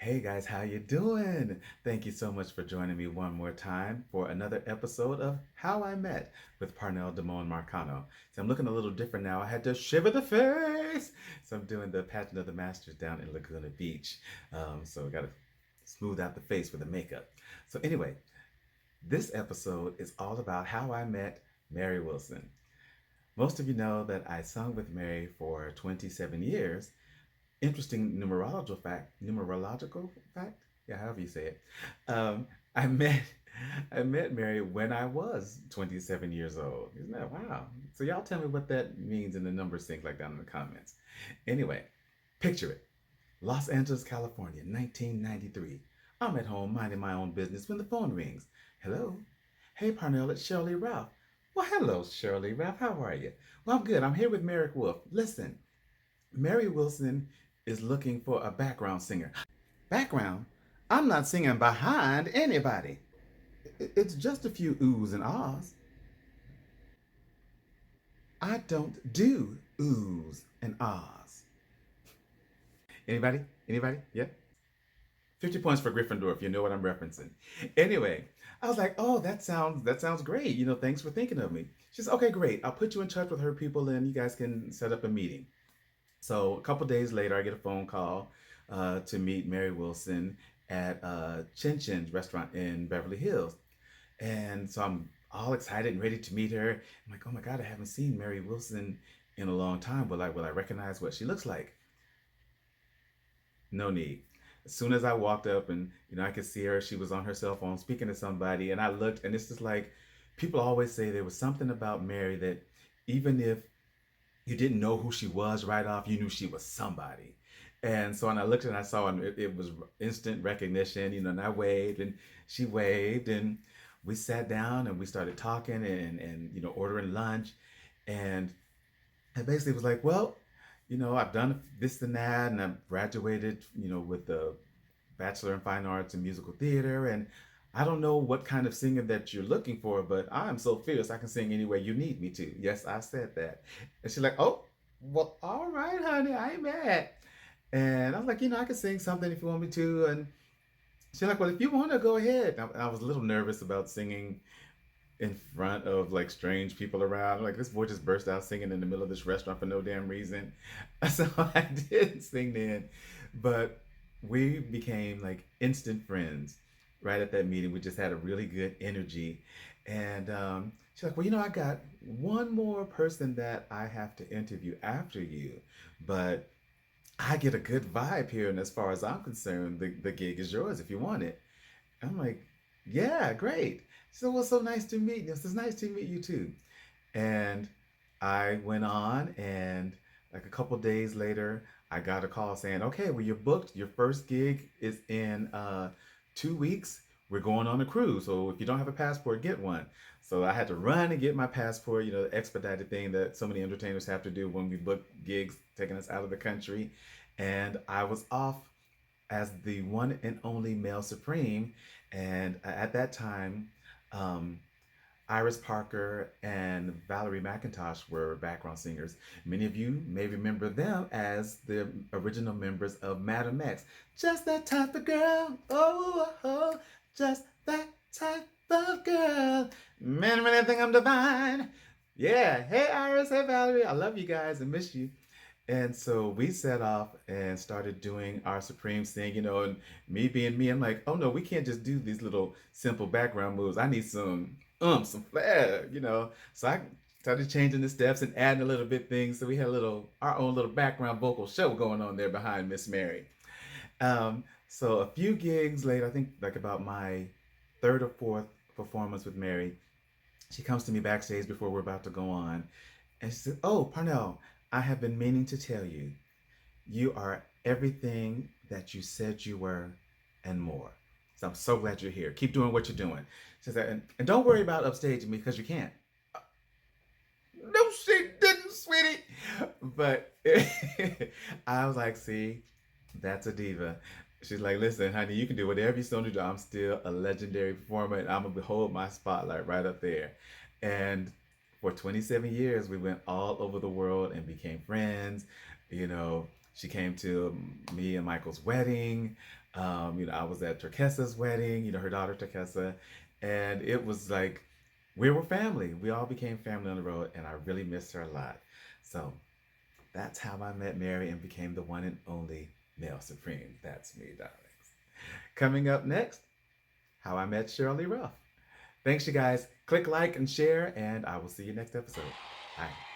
Hey guys, how you doing? Thank you so much for joining me one more time for another episode of How I Met with Parnell Damone Marcano. So I'm looking a little different now. I had to shiver the face. So I'm doing the pageant of the masters down in Laguna Beach. So I got to smooth out the face with the makeup. So anyway, this episode is all about how I met Mary Wilson. Most of you know that I sung with Mary for 27 years. Interesting numerological fact, yeah, however you say it. um, I met I met Mary when I was 27 years old. Isn't that wow? So y'all tell me what that means in the numbers things like down in the comments. Anyway, picture it. Los Angeles, California, 1993. I'm at home minding my own business when the phone rings. Hello? Hey Parnell, it's Shirley Ralph. Well, hello, Shirley Ralph. How are you? Well, I'm good. I'm here with Merrick Wolf. Listen, Mary Wilson is looking for a background singer. Background? I'm not singing behind anybody. It's just a few oohs and ahs. I don't do oohs and ahs. Anybody? Anybody? Yeah? 50 points for Gryffindor if you know what I'm referencing. Anyway, I was like, oh, that sounds great. Thanks for thinking of me. She said, okay, great. I'll put you in touch with her people and you guys can set up a meeting. So a couple days later, I get a phone call to meet Mary Wilson at Chin Chin's restaurant in Beverly Hills. And so I'm all excited and ready to meet her. I'm like, oh my God, I haven't seen Mary Wilson in a long time. Will I recognize what she looks like? No need. As soon as I walked up and I could see her, she was on her cell phone speaking to somebody, and I looked, and it's just like people always say there was something about Mary that even if you didn't know who she was right off, you knew she was somebody. And so when I looked and I saw, and it was instant recognition, and I waved and she waved, and we sat down and we started talking and ordering lunch. And I basically was like, well, I've done this and that, and I've graduated, with the Bachelor in Fine Arts and Musical Theater. And I don't know what kind of singer that you're looking for, but I'm so fierce I can sing any way you need me to. Yes, I said that. And she's like, oh, well, all right, honey, I ain't mad. And I was like, I can sing something if you want me to. And she's like, well, if you want to, go ahead. I was a little nervous about singing in front of like strange people around. Like this boy just burst out singing in the middle of this restaurant for no damn reason. So I did sing then, but we became like instant friends right at that meeting. We just had a really good energy. And she's like, well, I got one more person that I have to interview after you, but I get a good vibe here. And as far as I'm concerned, the gig is yours if you want it. I'm like, yeah, great. So it was so nice to meet you. It's nice to meet you too. And I went on, and like a couple days later, I got a call saying, okay, well, you're booked. Your first gig is in 2 weeks. We're going on a cruise. So if you don't have a passport, get one. So I had to run and get my passport, the expedited thing that so many entertainers have to do when we book gigs taking us out of the country. And I was off as the one and only male supreme. And at that time, um, Iris Parker and Valerie McIntosh were background singers. Many of you may remember them as the original members of Madam X. Just that type of girl. Oh, oh, just that type of girl. Many think I'm divine. Yeah. Hey, Iris. Hey, Valerie. I love you guys and miss you. And so we set off and started doing our Supreme thing, and me being me, I'm like, oh no, we can't just do these little simple background moves. I need some flair. So I started changing the steps and adding a little bit things. So we had our own little background vocal show going on there behind Miss Mary. So a few gigs later, I think like about my third or fourth performance with Mary, she comes to me backstage before we're about to go on. And she said, oh, Parnell, I have been meaning to tell you, you are everything that you said you were and more. So I'm so glad you're here. Keep doing what you're doing. She said, and don't worry about upstaging me because you can't. No, she didn't, sweetie. But I was like, see, that's a diva. She's like, listen, honey, you can do whatever you want to do. I'm still a legendary performer, and I'm going to hold my spotlight right up there. And for 27 years, we went all over the world and became friends. You know, She came to me and Michael's wedding. I was at Turkessa's wedding, her daughter Turkessa. And it was like we were family. We all became family on the road, and I really missed her a lot. So that's how I met Mary and became the one and only male supreme. That's me, darlings. Coming up next, how I met Shirley Ruff. Thanks, you guys. Click like and share, and I will see you next episode. Bye.